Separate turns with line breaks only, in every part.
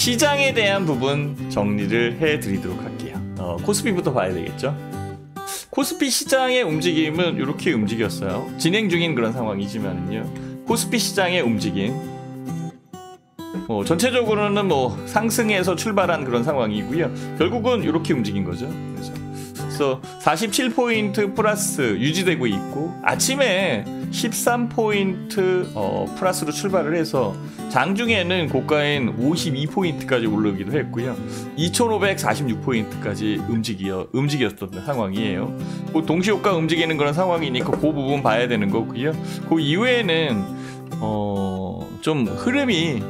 시장에 대한 부분 정리를 해드리도록 할게요. 코스피부터 봐야 되겠죠. 코스피 시장의 움직임은 이렇게 움직였어요. 진행 중인 그런 상황이지만요. 코스피 시장의 움직임 전체적으로는 뭐 상승해서 출발한 그런 상황이고요. 결국은 이렇게 움직인 거죠. 그래서 47포인트 플러스 유지되고 있고, 아침에 13포인트 플러스로 출발을 해서 장중에는 고가인 52포인트까지 올라오기도 했고요. 2546포인트까지 움직였던 상황이에요. 그 동시효과 움직이는 그런 상황이니까 그 부분 봐야 되는 거고요. 그 이후에는 좀 흐름이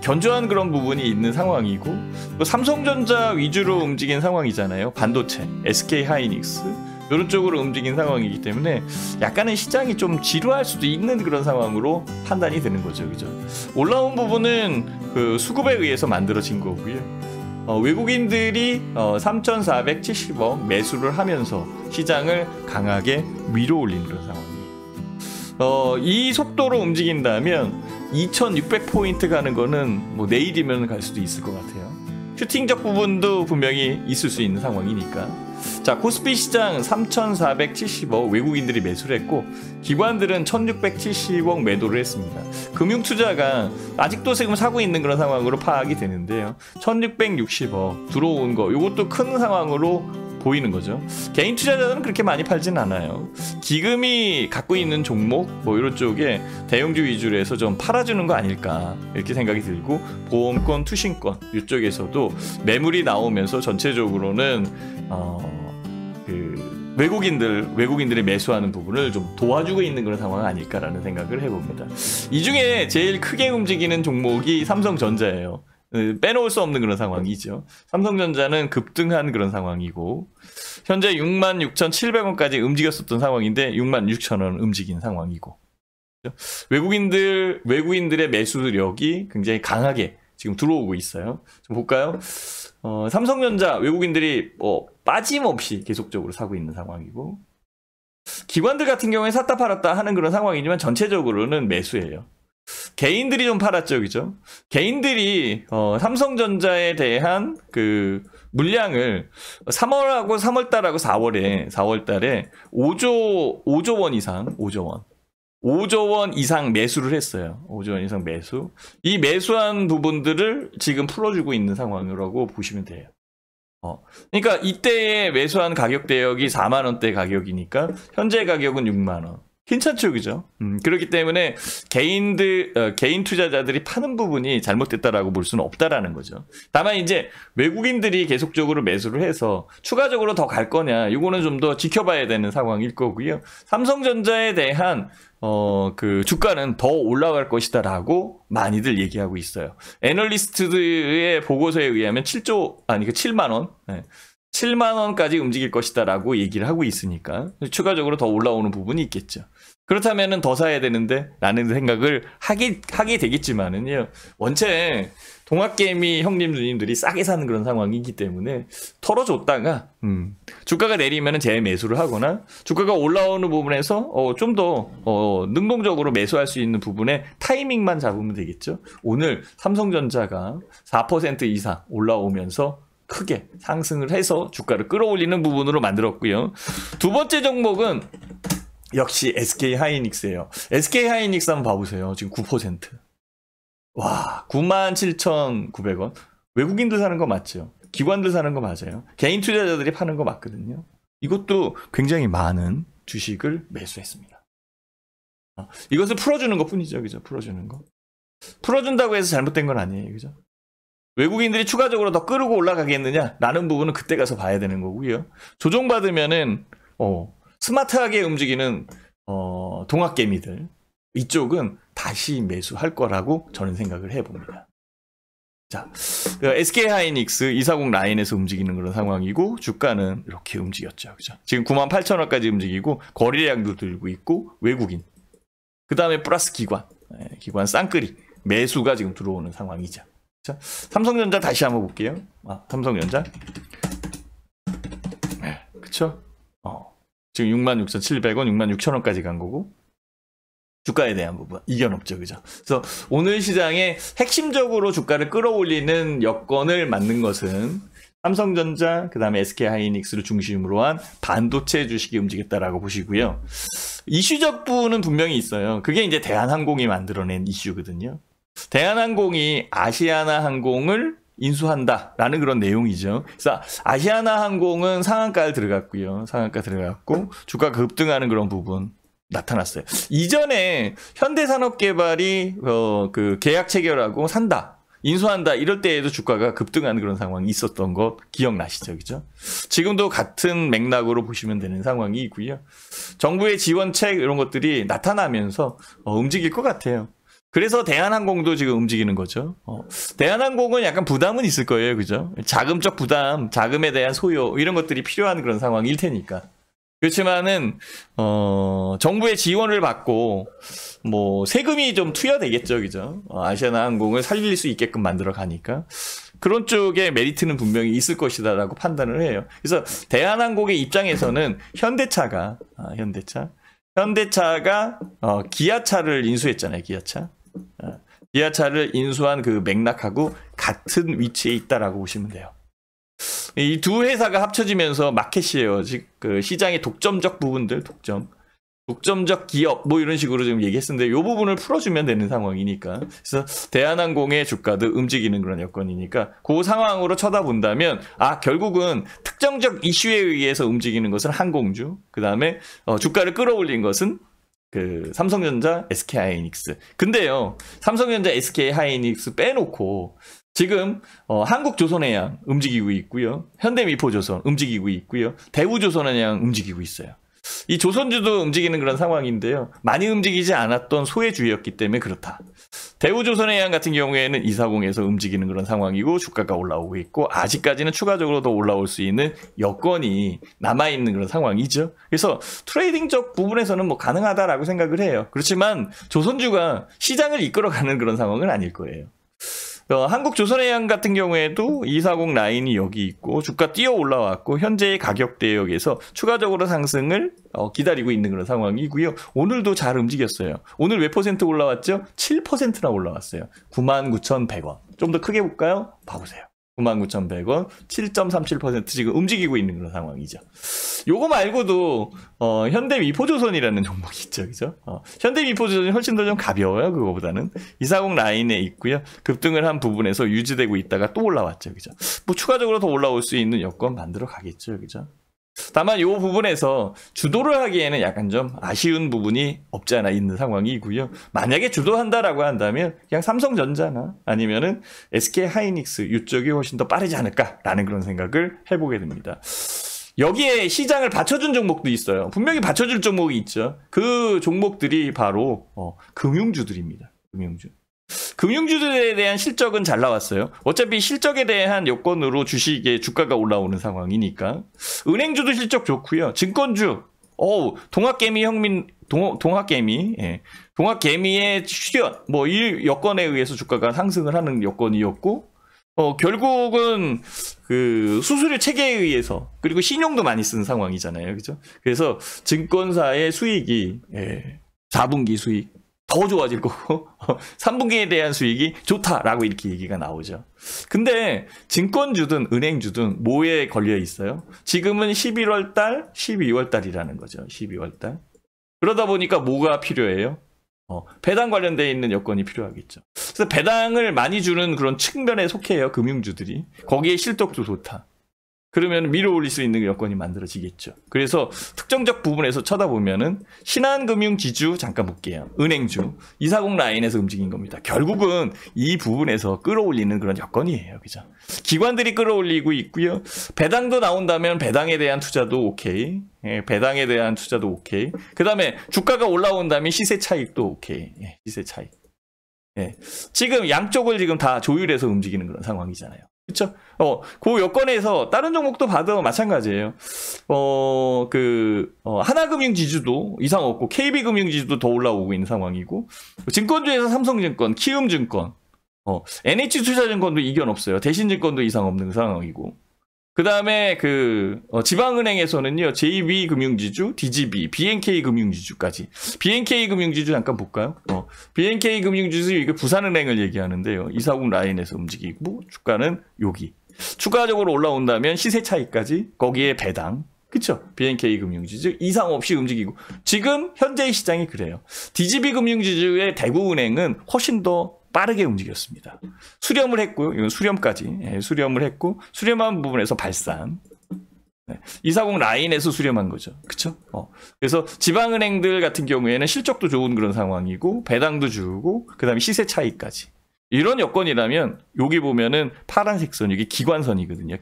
견조한 그런 부분이 있는 상황이고, 또 삼성전자 위주로 움직인 상황이잖아요. 반도체, SK하이닉스 이런 쪽으로 움직인 상황이기 때문에 약간은 시장이 좀 지루할 수도 있는 그런 상황으로 판단이 되는 거죠. 그죠? 올라온 부분은 그 수급에 의해서 만들어진 거고요. 외국인들이 3,470억 매수를 하면서 시장을 강하게 위로 올린 그런 상황이에요. 이 속도로 움직인다면 2,600포인트 가는 거는 뭐 내일이면 갈 수도 있을 것 같아요. 슈팅적 부분도 분명히 있을 수 있는 상황이니까. 자, 코스피 시장 3,470억 외국인들이 매수를 했고, 기관들은 1,670억 매도를 했습니다. 금융투자가 아직도 지금 사고 있는 그런 상황으로 파악이 되는데요. 1,660억 들어온 거, 이것도 큰 상황으로 보이는 거죠. 개인 투자자들은 그렇게 많이 팔진 않아요. 기금이 갖고 있는 종목 뭐 이런 쪽에 대형주 위주로 해서 좀 팔아주는 거 아닐까 이렇게 생각이 들고, 보험권, 투신권 이쪽에서도 매물이 나오면서 전체적으로는 외국인들이 매수하는 부분을 좀 도와주고 있는 그런 상황 아닐까라는 생각을 해봅니다. 이 중에 제일 크게 움직이는 종목이 삼성전자예요. 빼놓을 수 없는 그런 상황이죠. 삼성전자는 급등한 그런 상황이고, 현재 66,700원까지 움직였었던 상황인데 66,000원 움직인 상황이고, 외국인들의 매수력이 굉장히 강하게 지금 들어오고 있어요. 좀 볼까요? 삼성전자 외국인들이 빠짐없이 계속적으로 사고 있는 상황이고, 기관들 같은 경우에 샀다 팔았다 하는 그런 상황이지만 전체적으로는 매수예요. 개인들이 좀 팔았죠, 그죠? 개인들이 삼성전자에 대한 그 물량을 3월하고 3월달하고 4월달에 5조 원 이상, 5조 원 이상 매수를 했어요. 5조 원 이상 매수. 이 매수한 부분들을 지금 풀어주고 있는 상황이라고 보시면 돼요. 그러니까 이때에 매수한 가격 대역이 4만 원대 가격이니까 현재 가격은 6만 원. 괜찮죠, 그죠? 그렇기 때문에 개인 투자자들이 파는 부분이 잘못됐다라고 볼 수는 없다라는 거죠. 다만 이제 외국인들이 계속적으로 매수를 해서 추가적으로 더 갈 거냐, 이거는 좀 더 지켜봐야 되는 상황일 거고요. 삼성전자에 대한 그 주가는 더 올라갈 것이다라고 많이들 얘기하고 있어요. 애널리스트들의 보고서에 의하면 7만 원. 네. 7만 원까지 움직일 것이다라고 얘기를 하고 있으니까 추가적으로 더 올라오는 부분이 있겠죠. 그렇다면은 더 사야 되는데 라는 생각을 하게 되겠지만은요, 원체 동학개미 형님 누님들이 싸게 사는 그런 상황이기 때문에 털어줬다가 주가가 내리면은 재매수를 하거나, 주가가 올라오는 부분에서 좀 더 능동적으로 매수할 수 있는 부분에 타이밍만 잡으면 되겠죠. 오늘 삼성전자가 4% 이상 올라오면서 크게 상승을 해서 주가를 끌어올리는 부분으로 만들었고요. 두 번째 종목은 역시 SK하이닉스예요. SK하이닉스 한번 봐보세요. 지금 9%. 와, 97,900원. 외국인들 사는 거 맞죠? 기관들 사는 거 맞아요. 개인 투자자들이 파는 거 맞거든요. 이것도 굉장히 많은 주식을 매수했습니다. 이것을 풀어주는 것 뿐이죠. 그죠? 풀어주는 거. 풀어준다고 해서 잘못된 건 아니에요. 그죠? 외국인들이 추가적으로 더 끌고 올라가겠느냐 라는 부분은 그때 가서 봐야 되는 거고요. 조정받으면은 스마트하게 움직이는 동학개미들, 이쪽은 다시 매수할 거라고 저는 생각을 해봅니다. 자, SK하이닉스 240 라인에서 움직이는 그런 상황이고, 주가는 이렇게 움직였죠. 그죠? 지금 98,000원까지 움직이고, 거래량도 들고 있고, 외국인, 그 다음에 플러스 기관 쌍끌이 매수가 지금 들어오는 상황이죠. 자, 삼성전자 다시 한번 볼게요. 삼성전자. 그쵸? 지금 66,700원, 66,000원까지 간 거고. 주가에 대한 부분. 이견 없죠. 그죠? 그래서 오늘 시장에 핵심적으로 주가를 끌어올리는 여건을 만든 것은 삼성전자, 그 다음에 SK하이닉스를 중심으로 한 반도체 주식이 움직였다라고 보시고요. 이슈적 부분은 분명히 있어요. 그게 이제 대한항공이 만들어낸 이슈거든요. 대한항공이 아시아나항공을 인수한다라는 그런 내용이죠. 그래서 아시아나항공은 상한가를 들어갔고요. 상한가 들어갔고 주가가 급등하는 그런 부분 나타났어요. 이전에 현대산업개발이 그 계약 체결하고 산다. 인수한다 이럴 때에도 주가가 급등하는 그런 상황이 있었던 거 기억나시죠? 그죠? 지금도 같은 맥락으로 보시면 되는 상황이고요. 정부의 지원책 이런 것들이 나타나면서 움직일 것 같아요. 그래서 대한항공도 지금 움직이는 거죠. 대한항공은 약간 부담은 있을 거예요. 그죠? 자금적 부담, 자금에 대한 소요 이런 것들이 필요한 그런 상황일 테니까. 그렇지만은 정부의 지원을 받고 뭐 세금이 좀 투여되겠죠, 그죠? 아시아나항공을 살릴 수 있게끔 만들어 가니까 그런 쪽에 메리트는 분명히 있을 것이다라고 판단을 해요. 그래서 대한항공의 입장에서는 현대차가 기아차를 인수했잖아요, 기아차. 기아차를 인수한 그 맥락하고 같은 위치에 있다라고 보시면 돼요. 이 두 회사가 합쳐지면서 마켓이에요. 그 시장의 독점적 부분들, 독점적 기업 뭐 이런 식으로 지금 얘기했었는데 이 부분을 풀어주면 되는 상황이니까. 그래서 대한항공의 주가도 움직이는 그런 여건이니까 그 상황으로 쳐다본다면 결국은 특정적 이슈에 의해서 움직이는 것은 항공주, 그 다음에 주가를 끌어올린 것은 그 삼성전자, SK하이닉스. 근데요, 삼성전자, SK하이닉스 빼놓고 지금 한국조선해양 움직이고 있고요. 현대미포조선 움직이고 있고요. 대우조선해양 움직이고 있어요. 이 조선주도 움직이는 그런 상황인데요. 많이 움직이지 않았던 소외주였기 때문에 그렇다. 대우조선해양 같은 경우에는 240에서 움직이는 그런 상황이고 주가가 올라오고 있고 아직까지는 추가적으로 더 올라올 수 있는 여건이 남아있는 그런 상황이죠. 그래서 트레이딩적 부분에서는 뭐 가능하다라고 생각을 해요. 그렇지만 조선주가 시장을 이끌어가는 그런 상황은 아닐 거예요. 한국조선해양 같은 경우에도 240 라인이 여기 있고 주가 뛰어 올라왔고 현재의 가격 대역에서 추가적으로 상승을 기다리고 있는 그런 상황이고요. 오늘도 잘 움직였어요. 오늘 몇 퍼센트 올라왔죠? 7%나 올라왔어요. 99,100원. 좀 더 크게 볼까요? 봐보세요. 99,100원, 7.37% 지금 움직이고 있는 그런 상황이죠. 요거 말고도 현대미포조선이라는 종목이 있죠, 그죠? 현대미포조선이 훨씬 더 좀 가벼워요, 그거보다는. 240 라인에 있고요. 급등을 한 부분에서 유지되고 있다가 또 올라왔죠, 그죠? 뭐 추가적으로 더 올라올 수 있는 여건 만들어 가겠죠, 그죠? 다만 이 부분에서 주도를 하기에는 약간 좀 아쉬운 부분이 없지 않아 있는 상황이고요. 만약에 주도한다라고 한다면 그냥 삼성전자나 아니면은 SK하이닉스 이쪽이 훨씬 더 빠르지 않을까라는 그런 생각을 해보게 됩니다. 여기에 시장을 받쳐준 종목도 있어요. 분명히 받쳐줄 종목이 있죠. 그 종목들이 바로 금융주들입니다. 금융주들에 대한 실적은 잘 나왔어요. 어차피 실적에 대한 여건으로 주식의 주가가 올라오는 상황이니까. 은행주도 실적 좋고요. 증권주, 동학개미 동학개미의 출현, 뭐 이 여건에 의해서 주가가 상승을 하는 여건이었고, 결국은 그 수수료 체계에 의해서 그리고 신용도 많이 쓰는 상황이잖아요, 그죠? 그래서 증권사의 수익이 4분기 수익 더 좋아질 거고 3분기에 대한 수익이 좋다라고 이렇게 얘기가 나오죠. 근데 증권주든 은행주든 뭐에 걸려 있어요? 지금은 11월 달, 12월 달이라는 거죠. 12월 달. 그러다 보니까 뭐가 필요해요? 배당 관련되어 있는 여건이 필요하겠죠. 그래서 배당을 많이 주는 그런 측면에 속해요, 금융주들이. 거기에 실적도 좋다. 그러면 밀어 올릴 수 있는 여건이 만들어지겠죠. 그래서 특정적 부분에서 쳐다보면은 신한금융지주 잠깐 볼게요. 은행주 240 라인에서 움직인 겁니다. 결국은 이 부분에서 끌어올리는 그런 여건이에요, 그죠? 기관들이 끌어올리고 있고요. 배당도 나온다면 배당에 대한 투자도 오케이. 배당에 대한 투자도 오케이. 그 다음에 주가가 올라온다면 시세 차익도 오케이. 시세 차익. 지금 양쪽을 지금 다 조율해서 움직이는 그런 상황이잖아요. 그렇죠? 그 여건에서 다른 종목도 봐도 마찬가지예요. 하나금융지주도 이상 없고 KB금융지주도 더 올라오고 있는 상황이고, 증권주에서 삼성증권, 키움증권, NH투자증권도 이견 없어요. 대신증권도 이상 없는 상황이고, 그 다음에 지방은행에서는요, JB금융지주, DGB, BNK 금융지주까지. BNK 금융지주 잠깐 볼까요? BNK 금융지주, 이게 부산은행을 얘기하는데요. 이사국 라인에서 움직이고, 주가는 여기. 추가적으로 올라온다면 시세 차이까지, 거기에 배당. 그쵸? BNK 금융지주 이상 없이 움직이고. 지금 현재의 시장이 그래요. DGB 금융지주의 대구은행은 훨씬 더 빠르게 움직였습니다. 수렴을 했고요. 이건 수렴까지. 수렴을 했고, 수렴한 부분에서 발산. 이사국 라인에서 수렴한 거죠. 그쵸? 그래서 지방은행들 같은 경우에는 실적도 좋은 그런 상황이고, 배당도 주고, 그 다음에 시세 차이까지. 이런 여건이라면, 여기 보면은 파란색 선, 여기 기관선이거든요.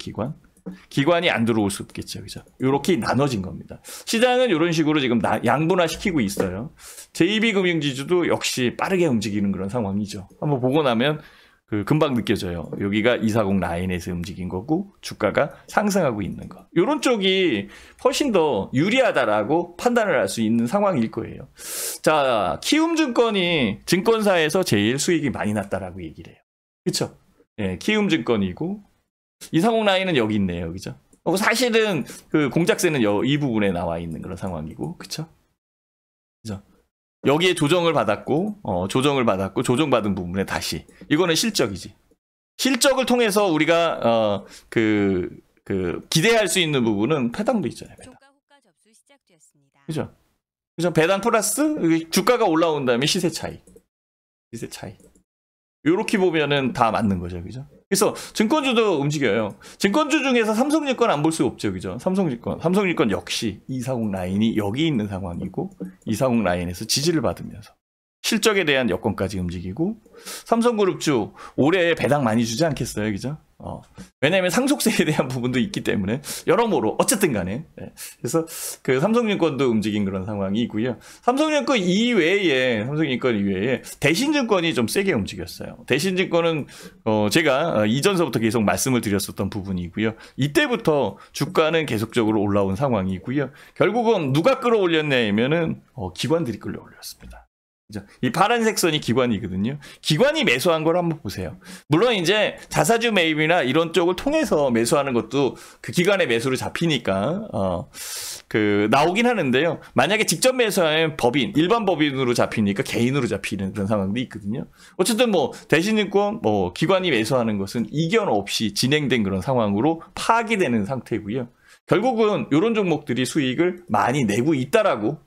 기관이 안 들어올 수 없겠죠. 그죠? 이렇게 나눠진 겁니다. 시장은 이런 식으로 지금 양분화시키고 있어요. JB금융지주도 역시 빠르게 움직이는 그런 상황이죠. 한번 보고 나면 금방 느껴져요. 여기가 240 라인에서 움직인 거고 주가가 상승하고 있는 거. 이런 쪽이 훨씬 더 유리하다라고 판단을 할 수 있는 상황일 거예요. 자, 키움증권이 증권사에서 제일 수익이 많이 났다라고 얘기를 해요. 그렇죠? 예, 키움증권이고 240 라인은 여기 있네요. 그죠? 사실은 공작세는 이 부분에 나와 있는 그런 상황이고, 그쵸? 그죠? 여기에 조정을 받았고, 조정받은 부분에 다시. 이거는 실적이지. 실적을 통해서 우리가, 기대할 수 있는 부분은 배당도 있잖아요. 배당. 그죠? 그죠? 배당 플러스, 주가가 올라온 다음에 시세 차이. 요렇게 보면은 다 맞는 거죠. 그죠? 그래서 증권주도 움직여요. 증권주 중에서 삼성증권 안 볼 수 없죠. 그죠? 삼성증권 역시 240 라인이 여기 있는 상황이고 240 라인에서 지지를 받으면서 실적에 대한 여건까지 움직이고 삼성그룹주 올해 배당 많이 주지 않겠어요. 그죠? 왜냐하면 상속세에 대한 부분도 있기 때문에 여러모로 어쨌든 간에 그래서 삼성증권도 움직인 그런 상황이고요. 삼성증권 이외에 대신증권이 좀 세게 움직였어요. 대신증권은 제가 이전서부터 계속 말씀을 드렸었던 부분이고요. 이때부터 주가는 계속적으로 올라온 상황이고요. 결국은 누가 끌어올렸냐면은 기관들이 끌어올렸습니다. 이 파란색 선이 기관이거든요. 기관이 매수한 걸 한번 보세요. 물론 이제 자사주 매입이나 이런 쪽을 통해서 매수하는 것도 그 기관의 매수로 잡히니까 나오긴 하는데요. 만약에 직접 매수하면 일반 법인으로 잡히니까 개인으로 잡히는 그런 상황도 있거든요. 어쨌든 대신증권 기관이 매수하는 것은 이견 없이 진행된 그런 상황으로 파악이 되는 상태고요. 결국은 이런 종목들이 수익을 많이 내고 있다라고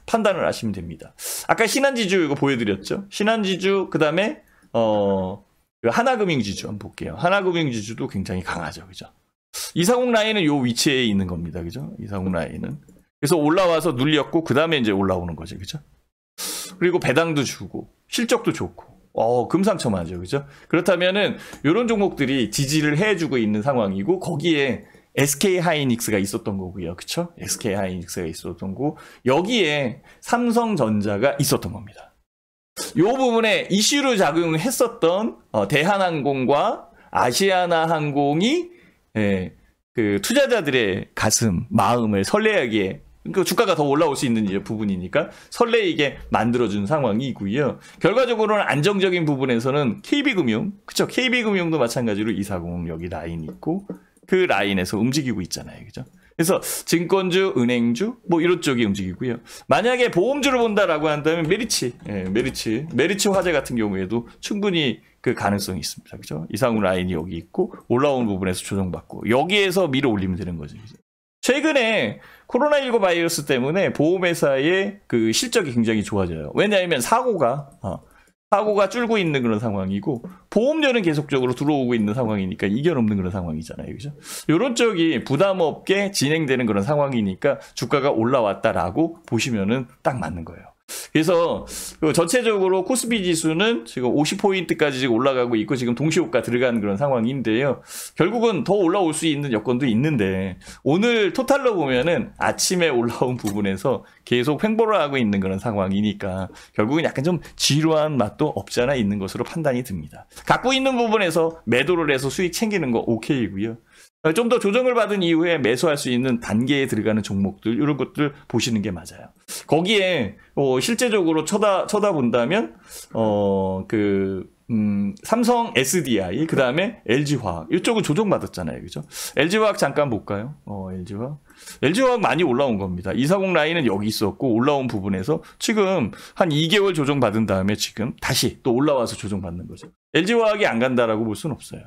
판단을 하시면 됩니다. 아까 신한지주 이거 보여드렸죠. 신한지주 그다음에 하나금융지주 한번 볼게요. 하나금융지주도 굉장히 강하죠, 그죠? 240 라인은 요 위치에 있는 겁니다, 그죠? 240 라인은 그래서 올라와서 눌렸고 그다음에 이제 올라오는 거죠, 그죠? 그리고 배당도 주고 실적도 좋고. 금상첨화죠, 그죠? 그렇다면은 이런 종목들이 지지를 해주고 있는 상황이고 거기에 SK하이닉스가 있었던 거고요. 그쵸? SK하이닉스가 있었던 거고 여기에 삼성전자가 있었던 겁니다. 이 부분에 이슈로 작용했었던 대한항공과 아시아나항공이 투자자들의 마음을 설레게 주가가 더 올라올 수 있는 부분이니까 설레이게 만들어준 상황이고요. 결과적으로는 안정적인 부분에서는 KB금융, 그쵸? KB금융도 마찬가지로 240 여기 라인이 있고 그 라인에서 움직이고 있잖아요. 그죠? 그래서 증권주, 은행주, 이런 쪽이 움직이고요. 만약에 보험주를 본다라고 한다면 메리츠 화재 같은 경우에도 충분히 그 가능성이 있습니다. 그죠? 240 라인이 여기 있고 올라온 부분에서 조정받고 여기에서 밀어 올리면 되는 거죠. 그죠? 최근에 코로나19 바이러스 때문에 보험회사의 그 실적이 굉장히 좋아져요. 왜냐하면 사고가 줄고 있는 그런 상황이고 보험료는 계속적으로 들어오고 있는 상황이니까 이견 없는 그런 상황이잖아요. 그죠? 이런 쪽이 부담 없게 진행되는 그런 상황이니까 주가가 올라왔다라고 보시면은 딱 맞는 거예요. 그래서 전체적으로 코스피 지수는 지금 50포인트까지 지금 올라가고 있고 지금 동시호가 들어가는 그런 상황인데요. 결국은 더 올라올 수 있는 여건도 있는데 오늘 토탈로 보면은 아침에 올라온 부분에서 계속 횡보를 하고 있는 그런 상황이니까 결국은 약간 좀 지루한 맛도 없지 않아 있는 것으로 판단이 듭니다. 갖고 있는 부분에서 매도를 해서 수익 챙기는 거 오케이고요. 좀 더 조정을 받은 이후에 매수할 수 있는 단계에 들어가는 종목들 이런 것들 보시는 게 맞아요. 거기에 실제적으로 쳐다본다면 삼성 SDI, 그 다음에 LG화학. 이쪽은 조정받았잖아요. 그죠? LG화학 잠깐 볼까요? LG화학. LG화학 많이 올라온 겁니다. 240 라인은 여기 있었고, 올라온 부분에서 지금 한 2개월 조정받은 다음에 지금 다시 또 올라와서 조정받는 거죠. LG화학이 안 간다라고 볼 수는 없어요.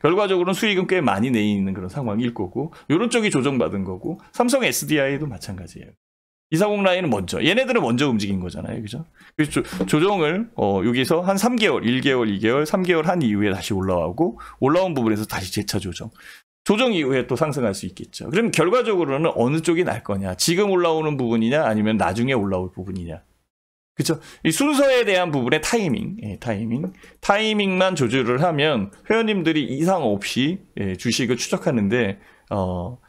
결과적으로는 수익은 꽤 많이 내있는 그런 상황일 거고, 이런 쪽이 조정받은 거고, 삼성 SDI도 마찬가지예요. 240 라인은 먼저, 얘네들은 먼저 움직인 거잖아요. 그죠? 그래서 조정을, 여기서 한 3개월, 1개월, 2개월, 3개월 한 이후에 다시 올라오고, 올라온 부분에서 다시 재차 조정. 조정 이후에 또 상승할 수 있겠죠. 그럼 결과적으로는 어느 쪽이 날 거냐? 지금 올라오는 부분이냐? 아니면 나중에 올라올 부분이냐? 그죠? 이 순서에 대한 부분의 타이밍만 조절을 하면 회원님들이 이상 없이 주식을 추적하는데,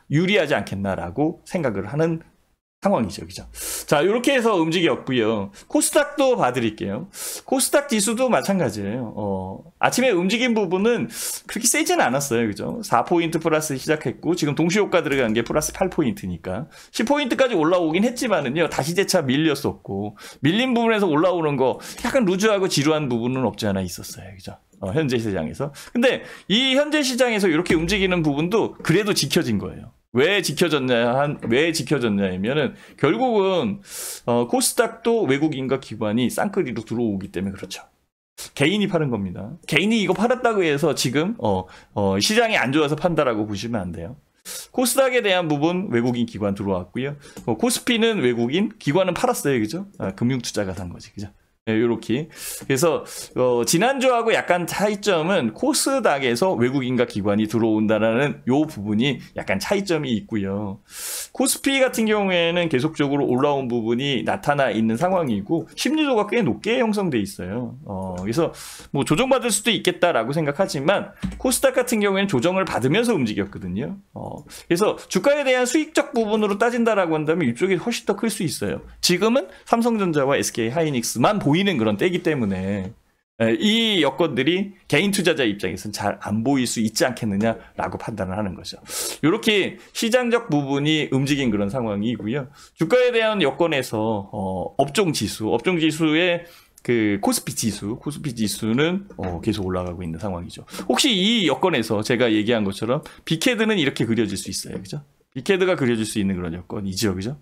유리하지 않겠나라고 생각을 하는 상황이죠. 그죠? 자, 이렇게 해서 움직였고요. 코스닥도 봐드릴게요. 코스닥 지수도 마찬가지예요. 아침에 움직인 부분은 그렇게 세지는 않았어요. 그죠? 4포인트 플러스 시작했고, 지금 동시효과 들어간 게 플러스 8포인트니까. 10포인트까지 올라오긴 했지만은요, 다시 재차 밀렸었고, 밀린 부분에서 올라오는 거 약간 루즈하고 지루한 부분은 없지 않아 있었어요. 그죠? 현재 시장에서. 근데 이 현재 시장에서 이렇게 움직이는 부분도 그래도 지켜진 거예요. 왜 지켜졌냐면은 결국은 코스닥도 외국인과 기관이 쌍끌이로 들어오기 때문에 그렇죠. 개인이 파는 겁니다. 개인이 이거 팔았다고 해서 지금 시장이 안 좋아서 판다라고 보시면 안 돼요. 코스닥에 대한 부분 외국인 기관 들어왔고요. 코스피는 외국인 기관은 팔았어요. 그죠? 금융투자가 산 거지. 그죠? 요렇게. 그래서, 지난주하고 약간 차이점은 코스닥에서 외국인과 기관이 들어온다라는 요 부분이 약간 차이점이 있고요. 코스피 같은 경우에는 계속적으로 올라온 부분이 나타나 있는 상황이고, 심리도가 꽤 높게 형성돼 있어요. 그래서 뭐 조정받을 수도 있겠다라고 생각하지만, 코스닥 같은 경우에는 조정을 받으면서 움직였거든요. 그래서 주가에 대한 수익적 부분으로 따진다라고 한다면 이쪽이 훨씬 더 클 수 있어요. 지금은 삼성전자와 SK하이닉스만 보이는 그런 때이기 때문에 이 여건들이 개인 투자자 입장에서는 잘 안 보일 수 있지 않겠느냐라고 판단을 하는 거죠. 이렇게 시장적 부분이 움직인 그런 상황이고요. 주가에 대한 여건에서 업종 지수의 그 코스피 지수는 계속 올라가고 있는 상황이죠. 혹시 이 여건에서 제가 얘기한 것처럼 빅헤드는 이렇게 그려질 수 있어요. 그죠? 빅헤드가 그려질 수 있는 그런 여건이죠. 그죠?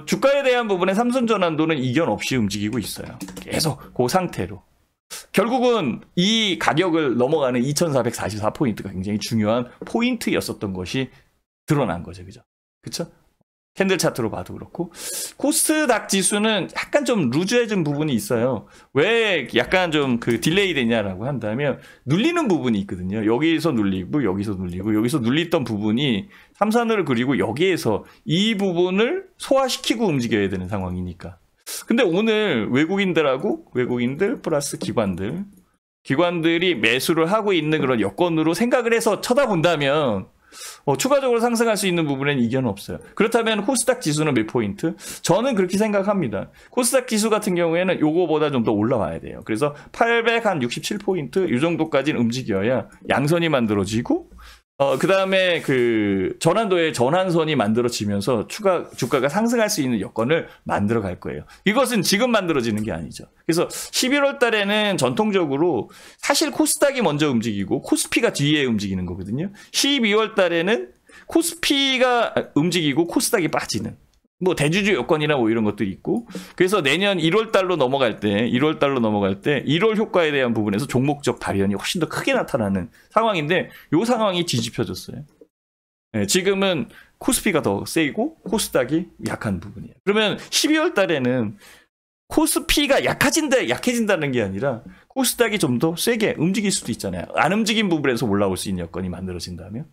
주가에 대한 부분에 삼성전환도는 이견 없이 움직이고 있어요. 계속 그 상태로. 결국은 이 가격을 넘어가는 2444포인트가 굉장히 중요한 포인트였었던 것이 드러난 거죠. 그죠? 그쵸? 캔들 차트로 봐도 그렇고. 코스닥 지수는 약간 좀 루즈해진 부분이 있어요. 왜 약간 좀 그 딜레이 되냐라고 한다면 눌리는 부분이 있거든요. 여기서 눌리고 여기서 눌리고 여기서 눌렸던 부분이 삼산을 그리고 여기에서 이 부분을 소화시키고 움직여야 되는 상황이니까. 근데 오늘 외국인들 플러스 기관들이 매수를 하고 있는 그런 여건으로 생각을 해서 쳐다본다면 추가적으로 상승할 수 있는 부분에는 이견은 없어요. 그렇다면 코스닥 지수는 몇 포인트? 저는 그렇게 생각합니다. 코스닥 지수 같은 경우에는 요거보다 좀 더 올라와야 돼요. 그래서 867포인트 이 정도까지는 움직여야 양선이 만들어지고 그 다음에 그 전환도의 전환선이 만들어지면서 주가가 상승할 수 있는 여건을 만들어 갈 거예요. 이것은 지금 만들어지는 게 아니죠. 그래서 11월 달에는 전통적으로 사실 코스닥이 먼저 움직이고 코스피가 뒤에 움직이는 거거든요. 12월 달에는 코스피가 움직이고 코스닥이 빠지는 뭐 대주주 여건이나 뭐 이런 것들이 있고 그래서 내년 1월 달로 넘어갈 때 1월 효과에 대한 부분에서 종목적 발현이 훨씬 더 크게 나타나는 상황인데 이 상황이 뒤집혀졌어요. 네, 지금은 코스피가 더 세고 코스닥이 약한 부분이에요. 그러면 12월 달에는 코스피가 약해진다는 게 아니라 코스닥이 좀 더 세게 움직일 수도 있잖아요. 안 움직인 부분에서 올라올 수 있는 여건이 만들어진다면.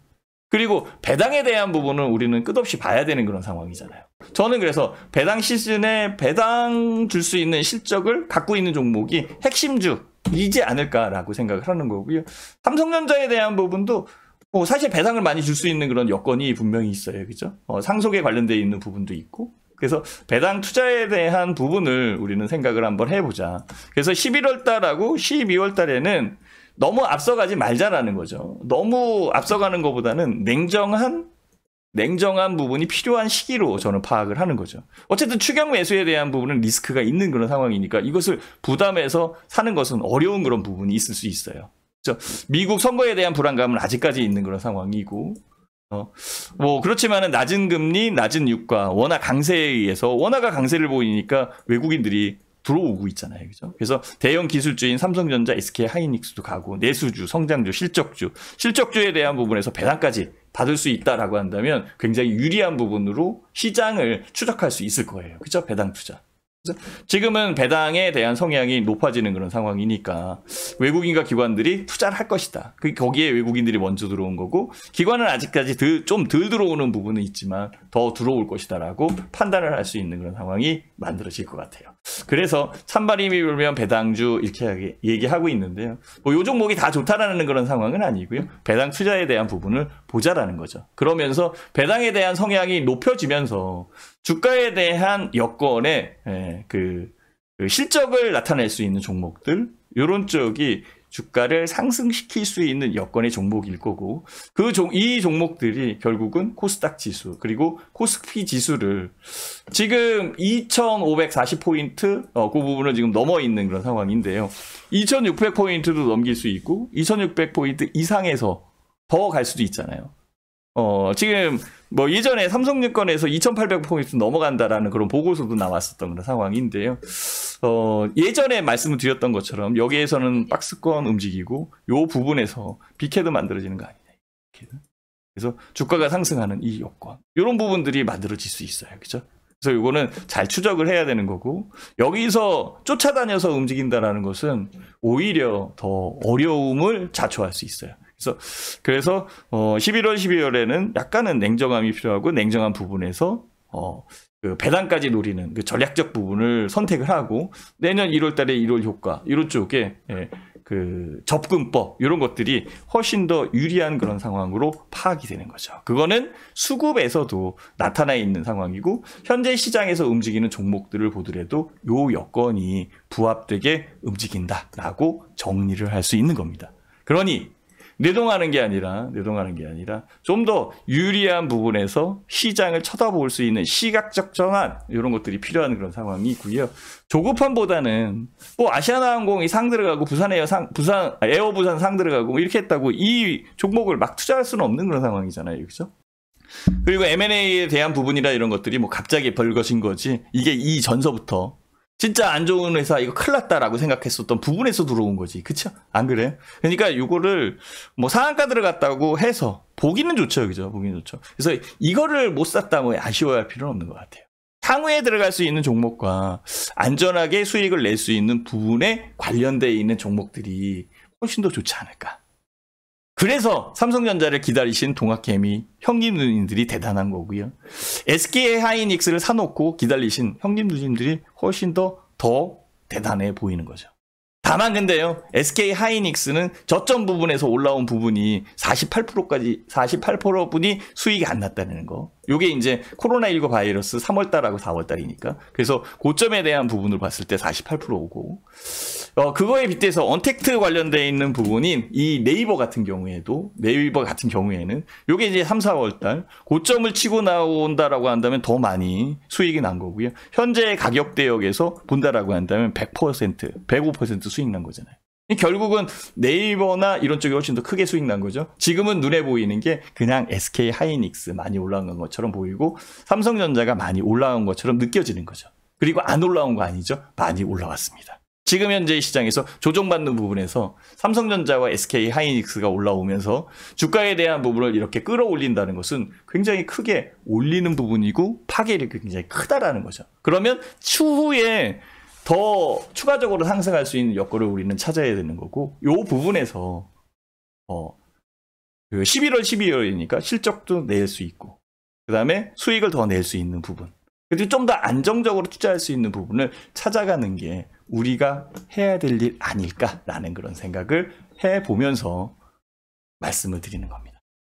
그리고 배당에 대한 부분은 우리는 끝없이 봐야 되는 그런 상황이잖아요. 저는 그래서 배당 시즌에 배당 줄 수 있는 실적을 갖고 있는 종목이 핵심주이지 않을까라고 생각을 하는 거고요. 삼성전자에 대한 부분도 사실 배당을 많이 줄 수 있는 그런 여건이 분명히 있어요. 그죠? 상속에 관련되어 있는 부분도 있고. 그래서 배당 투자에 대한 부분을 우리는 생각을 한번 해보자. 그래서 11월 달하고 12월 달에는 너무 앞서가지 말자라는 거죠. 너무 앞서가는 것보다는 냉정한 냉정한 부분이 필요한 시기로 저는 파악을 하는 거죠. 어쨌든 추격 매수에 대한 부분은 리스크가 있는 그런 상황이니까 이것을 부담해서 사는 것은 어려운 그런 부분이 있을 수 있어요. 그렇죠? 미국 선거에 대한 불안감은 아직까지 있는 그런 상황이고, 뭐 그렇지만은 낮은 금리, 낮은 유가, 원화 강세에 의해서 원화가 강세를 보이니까 외국인들이 들어오고 있잖아요. 그죠? 그래서 대형 기술주인 삼성전자, SK 하이닉스도 가고, 내수주, 성장주, 실적주에 대한 부분에서 배당까지 받을 수 있다라고 한다면 굉장히 유리한 부분으로 시장을 추적할 수 있을 거예요. 그죠? 배당 투자. 지금은 배당에 대한 성향이 높아지는 그런 상황이니까 외국인과 기관들이 투자를 할 것이다. 거기에 외국인들이 먼저 들어온 거고, 기관은 아직까지 좀 덜 들어오는 부분은 있지만 더 들어올 것이다라고 판단을 할 수 있는 그런 상황이 만들어질 것 같아요. 그래서 찬바람이 불면 배당주 이렇게 얘기하고 있는데요. 뭐 요 종목이 다 좋다라는 그런 상황은 아니고요. 배당 투자에 대한 부분을 보자라는 거죠. 그러면서 배당에 대한 성향이 높여지면서 주가에 대한 여건에 그 실적을 나타낼 수 있는 종목들, 이런 쪽이 주가를 상승시킬 수 있는 여건의 종목일 거고, 이 종목들이 결국은 코스닥 지수 그리고 코스피 지수를 지금 2540포인트 그 부분을 지금 넘어 있는 그런 상황인데요. 2600포인트도 넘길 수 있고 2600포인트 이상에서 더 갈 수도 있잖아요. 지금 뭐 예전에 삼성증권에서 2800포인트 넘어간다라는 그런 보고서도 나왔었던 그런 상황인데요. 예전에 말씀을 드렸던 것처럼 여기에서는 박스권 움직이고 요 부분에서 빅헤드 만들어지는 거 아니냐. 그래서 주가가 상승하는 이 요건, 이런 부분들이 만들어질 수 있어요. 그죠? 그래서 이거는 잘 추적을 해야 되는 거고, 여기서 쫓아다녀서 움직인다라는 것은 오히려 더 어려움을 자초할 수 있어요. 그래서 11월, 12월에는 약간은 냉정함이 필요하고, 냉정한 부분에서 그 배당까지 노리는 그 전략적 부분을 선택을 하고, 내년 1월 달에 1월 효과 이런 쪽에 그 접근법 이런 것들이 훨씬 더 유리한 그런 상황으로 파악이 되는 거죠. 그거는 수급에서도 나타나 있는 상황이고, 현재 시장에서 움직이는 종목들을 보더라도 요 여건이 부합되게 움직인다라고 정리를 할 수 있는 겁니다. 그러니 내동하는 게 아니라 좀 더 유리한 부분에서 시장을 쳐다볼 수 있는 시각적 전환, 이런 것들이 필요한 그런 상황이 있고요. 조급함보다는 뭐 아시아나항공이 상 들어가고 에어부산 상 들어가고 이렇게 했다고 이 종목을 막 투자할 수는 없는 그런 상황이잖아요. 그렇죠? 그리고 M&A에 대한 부분이라 이런 것들이 뭐 갑자기 벌거진 거지, 이게 이전서부터 진짜 안 좋은 회사 이거 큰일 났다라고 생각했었던 부분에서 들어온 거지. 그쵸? 안 그래요? 그러니까 이거를 뭐 상한가 들어갔다고 해서 보기는 좋죠. 그죠? 보기는 좋죠. 그래서 이거를 못 샀다고 아쉬워할 필요는 없는 것 같아요. 향후에 들어갈 수 있는 종목과 안전하게 수익을 낼 수 있는 부분에 관련되어 있는 종목들이 훨씬 더 좋지 않을까. 그래서 삼성전자를 기다리신 동학개미 형님 누님들이 대단한 거고요. SK 하이닉스를 사놓고 기다리신 형님 누님들이 훨씬 더 대단해 보이는 거죠. 다만 근데요, SK 하이닉스는 저점 부분에서 올라온 부분이 48%분이 수익이 안 났다는 거. 요게 이제 코로나19 바이러스 3월달하고 4월달이니까. 그래서 고점에 대한 부분을 봤을 때 48%고, 그거에 빗대서 언택트 관련되어 있는 부분인 이 네이버 같은 경우에는 요게 이제 3, 4월달 고점을 치고 나온다라고 한다면 더 많이 수익이 난 거고요. 현재 가격대역에서 본다라고 한다면 100%, 105% 수익 난 거잖아요. 결국은 네이버나 이런 쪽이 훨씬 더 크게 수익 난 거죠. 지금은 눈에 보이는 게 그냥 SK 하이닉스 많이 올라간 것처럼 보이고, 삼성전자가 많이 올라간 것처럼 느껴지는 거죠. 그리고 안 올라온 거 아니죠? 많이 올라왔습니다. 지금 현재 시장에서 조정받는 부분에서 삼성전자와 SK 하이닉스가 올라오면서 주가에 대한 부분을 이렇게 끌어올린다는 것은 굉장히 크게 올리는 부분이고 파괴력이 굉장히 크다라는 거죠. 그러면 추후에 더 추가적으로 상승할 수 있는 여건을 우리는 찾아야 되는 거고, 이 부분에서 11월, 12월이니까 실적도 낼 수 있고, 그 다음에 수익을 더 낼 수 있는 부분, 그리고 좀 더 안정적으로 투자할 수 있는 부분을 찾아가는 게 우리가 해야 될 일 아닐까라는 그런 생각을 해보면서 말씀을 드리는 겁니다.